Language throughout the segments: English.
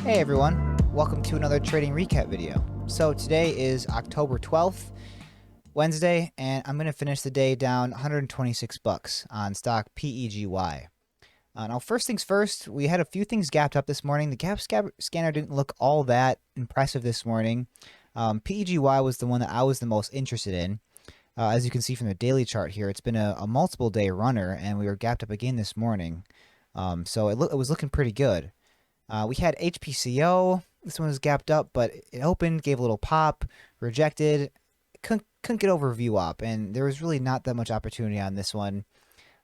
Hey everyone, welcome to another trading recap video. So today is October 12th, Wednesday, and I'm going to finish the day down 126 bucks on stock PEGY. Now first things first, we had a few things gapped up this morning. The gap scanner didn't look all that impressive this morning. PEGY was the one that I was the most interested in. As you can see from the daily chart here, it's been a multiple day runner, and we were gapped up again this morning. So it was looking pretty good. We had HPCO. This one was gapped up, but it opened, gave a little pop, rejected. Couldn't get over VWAP, and there was really not that much opportunity on this one.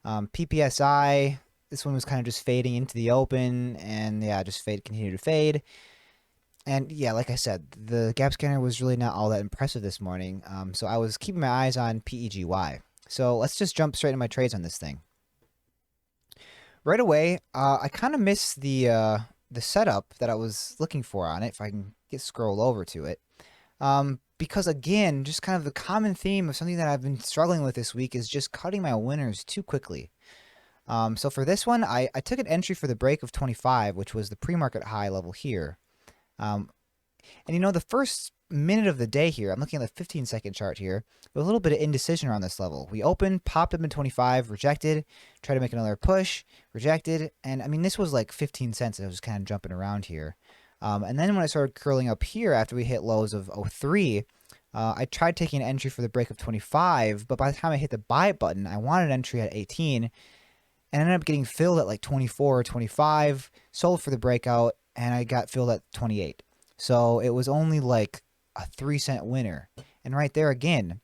PPSI, this one was kind of just fading into the open, and yeah, just continued to fade. And yeah, like I said, the gap scanner was really not all that impressive this morning, so I was keeping my eyes on PEGY. So let's just jump straight into my trades on this thing. Right away, I kind of missed the setup that I was looking for on it, if I can scroll over to it. Because again, just kind of the common theme of something that I've been struggling with this week is just cutting my winners too quickly. So for this one, I took an entry for the break of 25, which was the pre-market high level here. And you know, the first minute of the day here, I'm looking at the 15-second chart here, with a little bit of indecision around this level. We opened, popped up in 25, rejected, tried to make another push, rejected, and I mean, this was like 15 cents, and I was kind of jumping around here. And then when I started curling up here after we hit lows of 03, I tried taking an entry for the break of 25, but by the time I hit the buy button, I wanted an entry at 18, and ended up getting filled at like 24 or 25, sold for the breakout, and I got filled at 28. So it was only like a 3-cent winner. And right there again,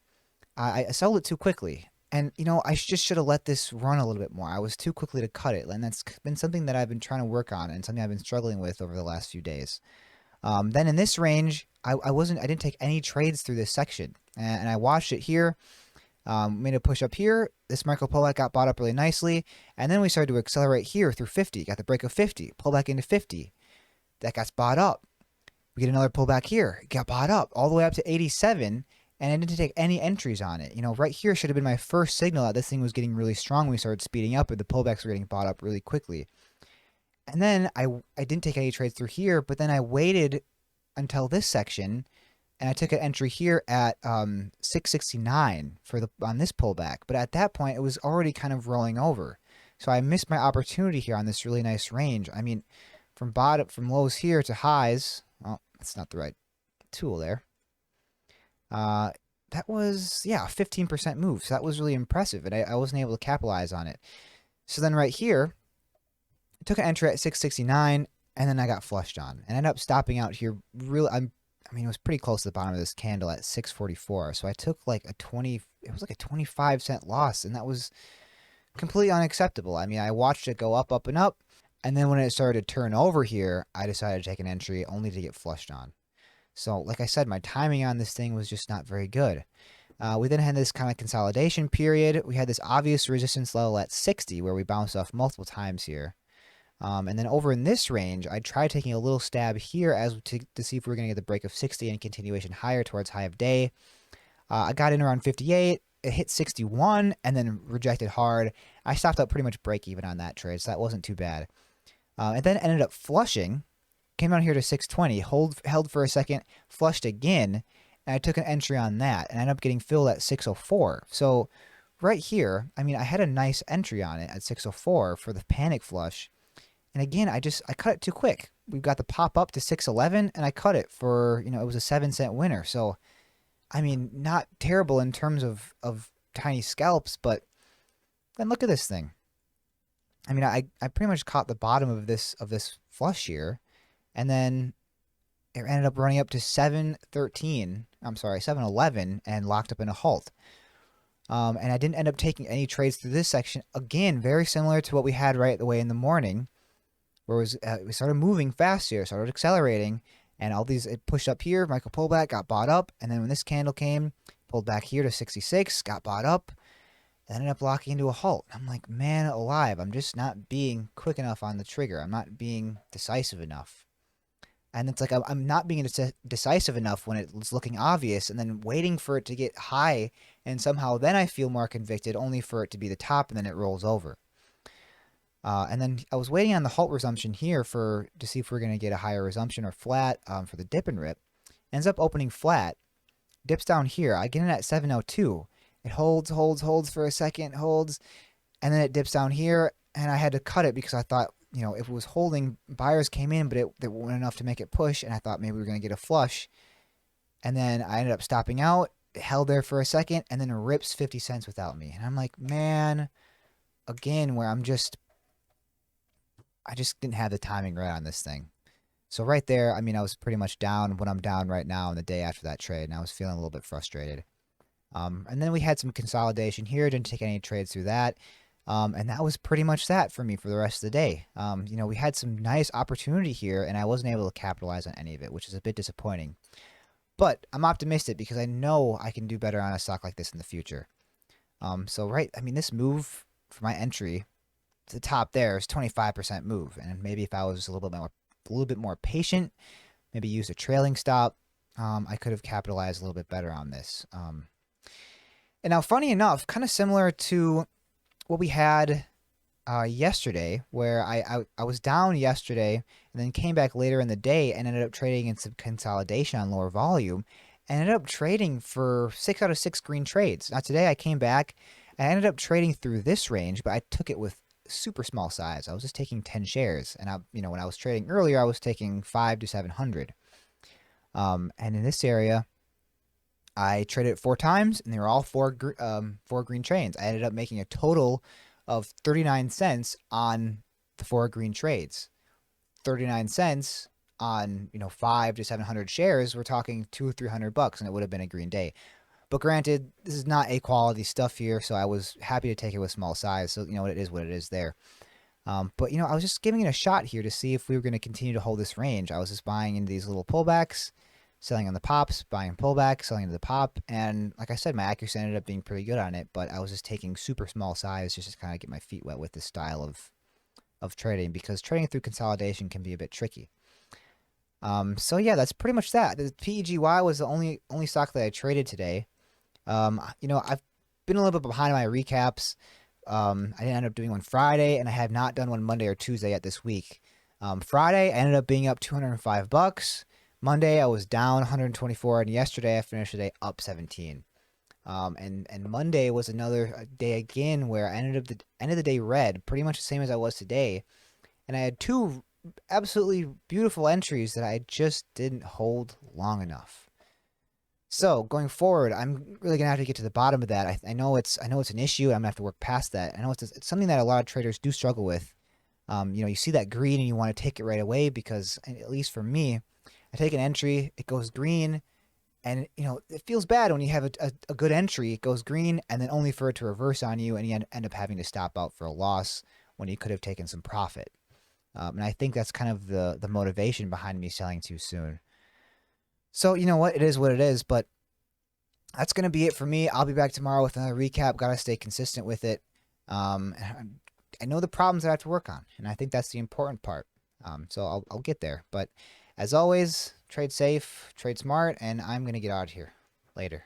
I sold it too quickly. And, you know, I just should have let this run a little bit more. I was too quickly to cut it. And that's been something that I've been trying to work on and something I've been struggling with over the last few days. Then in this range, I didn't take any trades through this section. And I watched it here. Made a push up here. This micro pullback got bought up really nicely. And then we started to accelerate here through 50. Got the break of 50. Pull back into 50. That got bought up. We get another pullback here. It got bought up all the way up to 87, and I didn't take any entries on it. You know, right here should have been my first signal that this thing was getting really strong when we started speeding up, and the pullbacks were getting bought up really quickly. And then I didn't take any trades through here, but then I waited until this section, and I took an entry here at 669 on this pullback. But at that point, it was already kind of rolling over, so I missed my opportunity here on this really nice range. I mean, from lows here to highs. Oh, that's not the right tool there. That was, yeah, a 15% move. So that was really impressive, and I wasn't able to capitalize on it. So then right here, I took an entry at 669, and then I got flushed on, and ended up stopping out here. Really, I mean, it was pretty close to the bottom of this candle at 644. So I took like it was like a 25-cent loss, and that was completely unacceptable. I mean, I watched it go up, up, and up. And then when it started to turn over here, I decided to take an entry only to get flushed on. So like I said, my timing on this thing was just not very good. We then had this kind of consolidation period. We had this obvious resistance level at 60 where we bounced off multiple times here. And then over in this range, I tried taking a little stab here to see if we were going to get the break of 60 and continuation higher towards high of day. I got in around 58. It hit 61 and then rejected hard. I stopped up pretty much break even on that trade, so that wasn't too bad. And then ended up flushing, came down here to 620, held for a second, flushed again, and I took an entry on that, and I ended up getting filled at 604. So right here, I mean, I had a nice entry on it at 604 for the panic flush. And again, I cut it too quick. We've got the pop up to 611, and I cut it for, you know, it was a 7-cent winner. So, I mean, not terrible in terms of tiny scalps, but then look at this thing. I mean, I pretty much caught the bottom of this flush here, and then it ended up running up to 711, and locked up in a halt. And I didn't end up taking any trades through this section. Again, very similar to what we had right away in the morning, where we started moving fast here, started accelerating, and all these, it pushed up here, micro pullback, got bought up, and then when this candle came, pulled back here to 66, got bought up, ended up locking into a halt. I'm like, man alive, I'm just not being quick enough on the trigger. I'm not being decisive enough. And it's like I'm not being decisive enough when it's looking obvious, and then waiting for it to get high, and somehow then I feel more convicted only for it to be the top, and then it rolls over. And then I was waiting on the halt resumption here to see if we're going to get a higher resumption or flat for the dip and rip. Ends up opening flat, dips down here. I get in at 702. It holds for a second, holds, and then it dips down here, and I had to cut it because I thought, if it was holding, buyers came in, but it wasn't enough to make it push, and I thought maybe we were going to get a flush. And then I ended up stopping out, it held there for a second, and then it rips 50 cents without me. And I'm like, man, again, where I just didn't have the timing right on this thing. So right there, I was pretty much down what I'm down right now in the day after that trade, and I was feeling a little bit frustrated. And then we had some consolidation here, didn't take any trades through that. And that was pretty much that for me for the rest of the day. We had some nice opportunity here, and I wasn't able to capitalize on any of it, which is a bit disappointing. But I'm optimistic because I know I can do better on a stock like this in the future. This move for my entry to the top there is 25% move, and maybe if I was a little bit more patient, maybe use a trailing stop, I could have capitalized a little bit better on this. And now, funny enough, kind of similar to what we had yesterday, where I was down yesterday and then came back later in the day and ended up trading in some consolidation on lower volume, and ended up trading for 6 out of 6 green trades. Now today I came back and I ended up trading through this range, but I took it with super small size. I was just taking 10 shares, and when I was trading earlier, I was taking 5 to 700. And in this area, I traded it 4 times, and they were all four green trades. I ended up making a total of 39 cents on the 4 green trades. 39 cents on 5 to 700 shares. We're talking $200 or $300, and it would have been a green day. But granted, this is not A quality stuff here, so I was happy to take it with small size. So it is what it is there. But I was just giving it a shot here to see if we were going to continue to hold this range. I was just buying into these little pullbacks, selling on the pops, buying pullback, selling into the pop, and like I said, my accuracy ended up being pretty good on it. But I was just taking super small size just to kind of get my feet wet with this style of trading, because trading through consolidation can be a bit tricky. So yeah, that's pretty much that. The PEGY was the only stock that I traded today. I've been a little bit behind on my recaps. I didn't end up doing one Friday, and I have not done one Monday or Tuesday yet this week. Friday, I ended up being up $205. Monday, I was down 124, and yesterday I finished the day up 17. And Monday was another day again where I ended up the end of the day red, pretty much the same as I was today. And I had 2 absolutely beautiful entries that I just didn't hold long enough. So going forward, I'm really gonna have to get to the bottom of that. I know it's an issue. I'm gonna have to work past that. I know it's something that a lot of traders do struggle with. You see that green and you want to take it right away, because at least for me, I take an entry, it goes green, and it feels bad when you have a good entry, it goes green, and then only for it to reverse on you, and you end up having to stop out for a loss when you could have taken some profit. And I think that's kind of the motivation behind me selling too soon. So you know what? It is what it is, but that's going to be it for me. I'll be back tomorrow with another recap. Got to stay consistent with it. I know the problems that I have to work on, and I think that's the important part. So I'll get there. But as always, trade safe, trade smart, and I'm going to get out of here. Later.